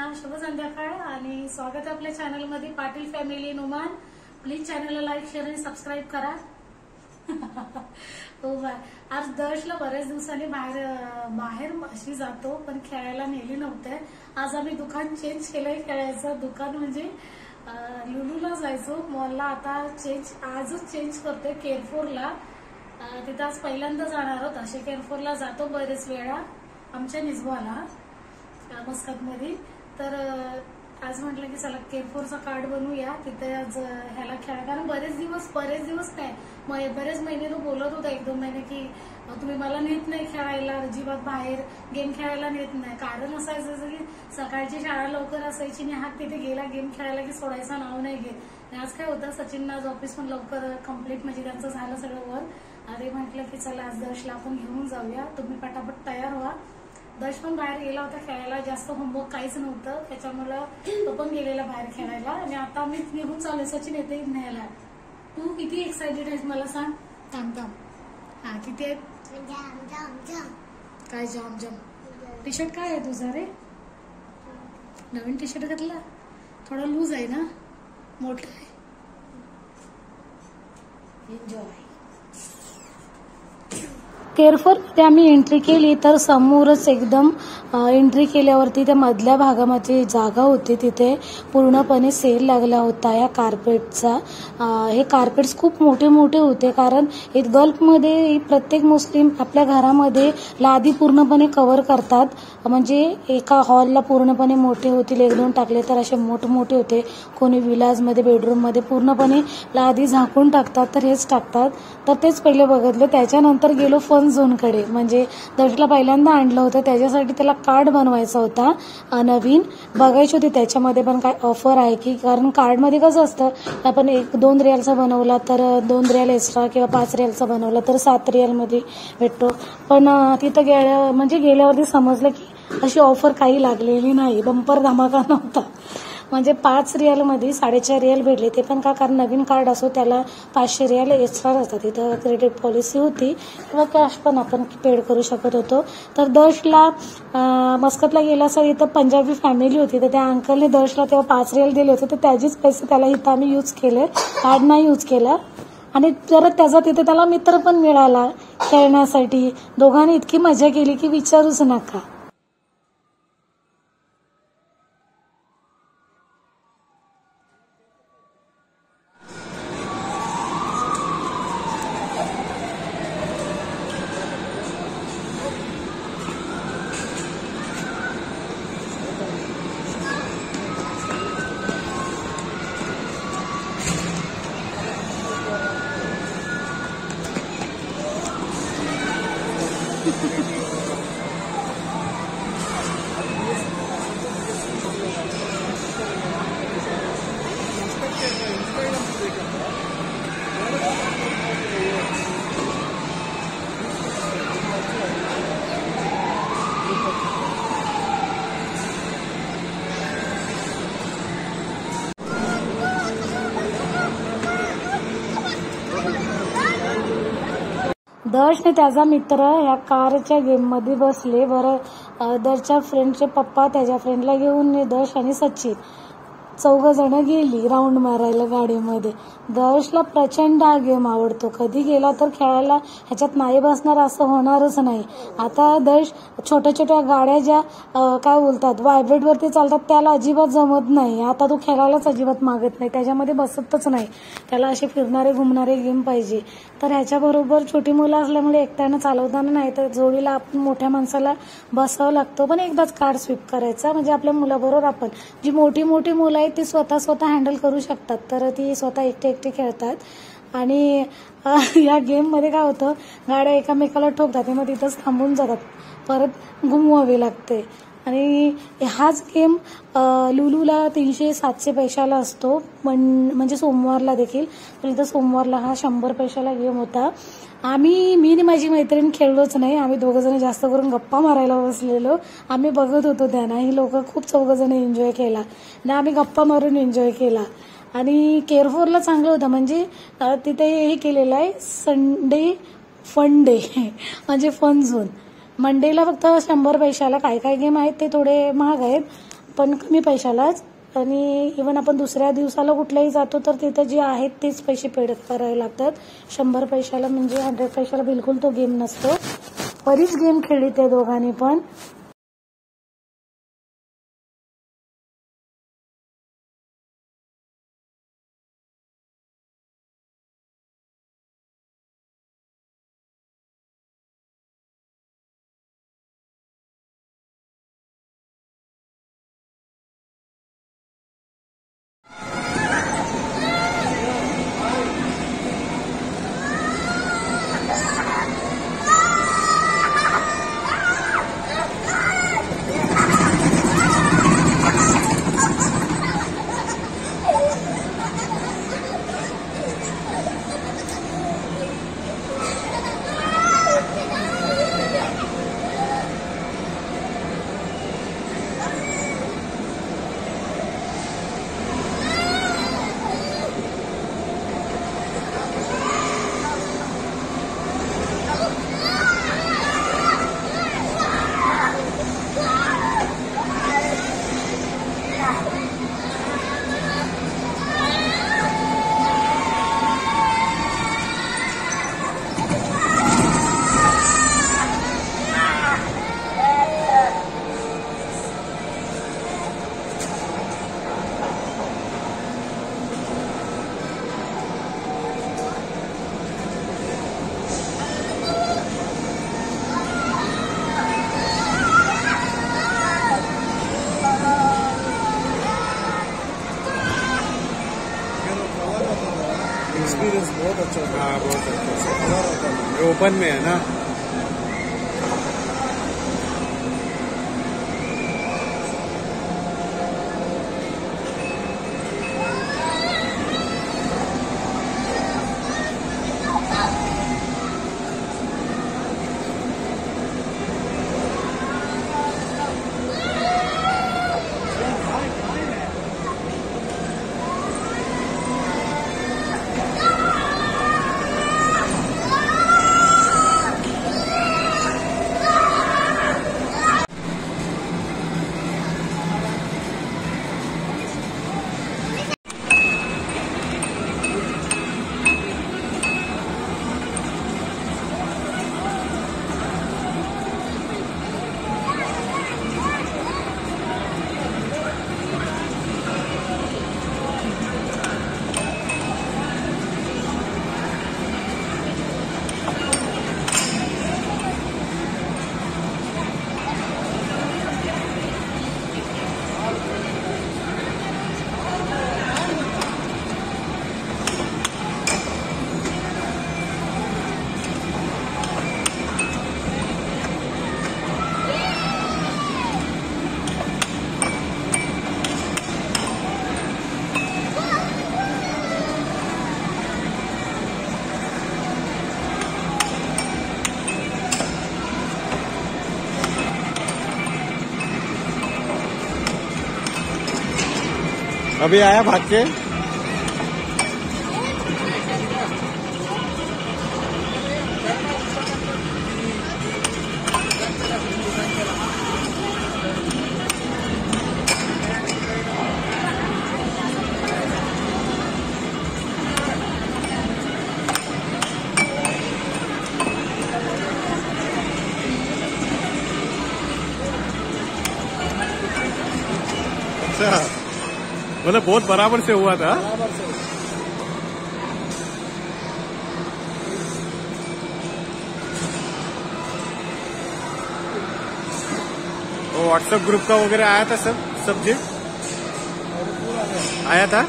शुभ संध्याकाळ आणि स्वागत आहे आपल्या चॅनलमध्ये पाटील फॅमिली नुमान। प्लीज चॅनलला लाईक शेअर आणि सबस्क्राईब करा। हो बाय, आज दर्शला बरेच दिवसांनी बाहेर अशी जातो पण खेळायला नेली नव्हते। आज आम्ही दुकान चेंज केलंय, खेळायचं दुकान म्हणजे लुलूला जायचो मॉलला, आता आजच चेंज करतोय केअरफोरला। तिथं आज पहिल्यांदा जाणार आहोत, असे केअरफोरला जातो बरेच वेळा आमच्या निजवाला मस्कत मध्ये। तर आज म्हटलं की चला केअरफोरचा कार्ड बनवूया, तिथे आज ह्याला खेळा, कारण बरेच दिवस काय बरेच महिने तो बोलत होता, 1-2 महिने की तुम्ही मला नेत नाही खेळायला, अजिबात बाहेर गेम खेळायला नेत नाही। कारण असायचं की सकाळची शाळा लवकर असायची आणि हात तिथे गेला गेम खेळायला की सोडायचं नाव नाही घेत। आज काय होतं, सचिनना आज ऑफिस पण लवकर कम्प्लीट म्हणजे त्यांचं झालं सगळं वर। अरे म्हटलं की चला आज दर्शला आपण घेऊन जाऊया, तुम्ही पटापट तयार व्हा। दर्श पण बाहेर गेला होता खेळायला, जास्त होमवर्क काहीच नव्हतं त्याच्यामुळं तो पण गेलेला बाहेर खेळायला आणि आता मी निघून चालले, सचिन येते न्यायला। तू किती एक्साइटेड आहेस मला सांग? हा किती आहे? काय जाम जाम? टी शर्ट काय आहे तुझा रे? नवीन टी शर्ट घातला, थोडा लूज आहे ना, मोठा आहे। एन्जॉय। केअरफोर मध्ये आम्ही एंट्री केली तर समोरच एकदम एंट्री केल्यावरती त्या मधल्या भागामध्ये जागा होती, तिथे पूर्णपणे सेल लागला होता या कार्पेटचा। हे कार्पेट्स खूप मोठे मोठे होते, कारण गल्फमध्ये प्रत्येक मुस्लिम आपल्या घरामध्ये लादी पूर्णपणे कव्हर करतात, म्हणजे एका हॉलला पूर्णपणे मोठे होतील, 1-2 टाकले तर असे मोठे होते। कोणी विलाजमध्ये बेडरूममध्ये पूर्णपणे लादी झाकून टाकतात, तर हेच टाकतात। तर तेच पहिले बघितलं, त्याच्यानंतर गेलो फन झोन कडे, म्हणजे दर्शला पहिल्यांदा आणलं होतं, त्याच्यासाठी त्याला कार्ड बनवायचा होता नवीन, बघायची होती त्याच्यामध्ये पण काय ऑफर आहे की, कारण कार्डमध्ये कसं असतं, आपण 1-2 रियालचा बनवला तर 2 रियाल एक्स्ट्रा किंवा 5 रियालचा बनवला तर 7 रियालमध्ये भेटतो। पण तिथं गेल्यावरती समजलं की अशी ऑफर काही लागलेली नाही, बंपर धमाका नव्हता, म्हणजे 5 रियालमध्ये 4.5 रियाल भेटले, ते पण का कारण नवीन कार्ड असो त्याला 500 रियाल एक्स्ट्रा असतात। तिथं क्रेडिट पॉलिसी होती किंवा कॅश पण आपण पेड करू शकत होतो। तर दर्शला मस्कतला गेला असं इथं पंजाबी फॅमिली होती, तर त्या अंकलने दर्शला तेव्हा 5 रियाल दिले होते, तर त्याचेच पैसे त्याला इथं आम्ही यूज केले, कार्ड नाही यूज केला। आणि परत त्याचा तिथे त्याला मित्र पण मिळाला खेळण्यासाठी, दोघांनी इतकी मजा केली की विचारूच नका। दर्शने त्याचा मित्र या कारच्या गेम मध्ये बसले, बरं दर्शच्या फ्रेंडचे पप्पा त्याच्या फ्रेंडला घेऊन दर्श आणि सचिन 4 जण गेली राऊंड मारायला गाडीमध्ये। दर्शला प्रचंड हा गेम आवडतो, कधी गेला तर खेळायला ह्याच्यात नाही बसणार असं होणारच नाही। आता दर्श छोट्या गाड्या ज्या काय बोलतात व्हायब्रेट वरती चालतात त्याला अजिबात जमत नाही, आता तो खेळायलाच अजिबात मागत नाही, त्याच्यामध्ये बसतच नाही, त्याला असे फिरणारे घुमणारे गेम पाहिजे। तर ह्याच्याबरोबर छोटी मुलं असल्यामुळे एकट्यानं चालवताना नाही, तर जोडीला आपण मोठ्या माणसाला बसावं लागतो, पण एकदाच कार्ड स्वीप करायचा, म्हणजे आपल्या मुलाबरोबर आपण जी मोठी मुलं आहेत ती स्वतः हँडल करू शकतात, तर ती स्वतः एकटे खेळतात। आणि या गेम मध्ये काय होतं, गाड्या एकमेकाला ठोकतात, मग तिथंच थांबून जातात, परत घुमवावी लागते। आणि हाच गेम लुलूला 300-700 पैशाला असतो, म्हणजे सोमवारला देखील, तर इथं सोमवारला हा 100 पैशाला गेम होता। मी आणि माझी मैत्रीण खेळलोच नाही, आम्ही 2 जण जास्त करून गप्पा मारायला बसलेलो, आम्ही बघत होतो त्यांना, ही लोक खूप 4 जण एन्जॉय केला आणि आम्ही गप्पा मारून एन्जॉय केला। आणि केअरफोरला चांगलं होतं, म्हणजे तिथे हे केलेलं आहे संडे फन डे म्हणजे फन झोन। मंडेला फक्त 100 पैशाला काय गेम आहेत ते थोडे महाग आहेत, पण कमी पैशालाच. आणि इवन आपण दुसऱ्या दिवसाला कुठल्याही जातो तर तिथं जे आहेत तेच पैसे पेड करावे लागतात. 100 पैशाला म्हणजे 100 पैशाला बिलकुल तो गेम नसतो. बरीच गेम खेळली त्या दोघांनी पण. एक्सपीरियंस बहुत अच्छा था। हाँ बहुत अच्छा। ओपन में है ना। अभी आया भाग के। अच्छा मतलब बहुत बराबर से हुआ था। बराबर से। वो व्हाट्सएप ग्रुप का वगैरह आया था सब सब्जेक्ट आया था।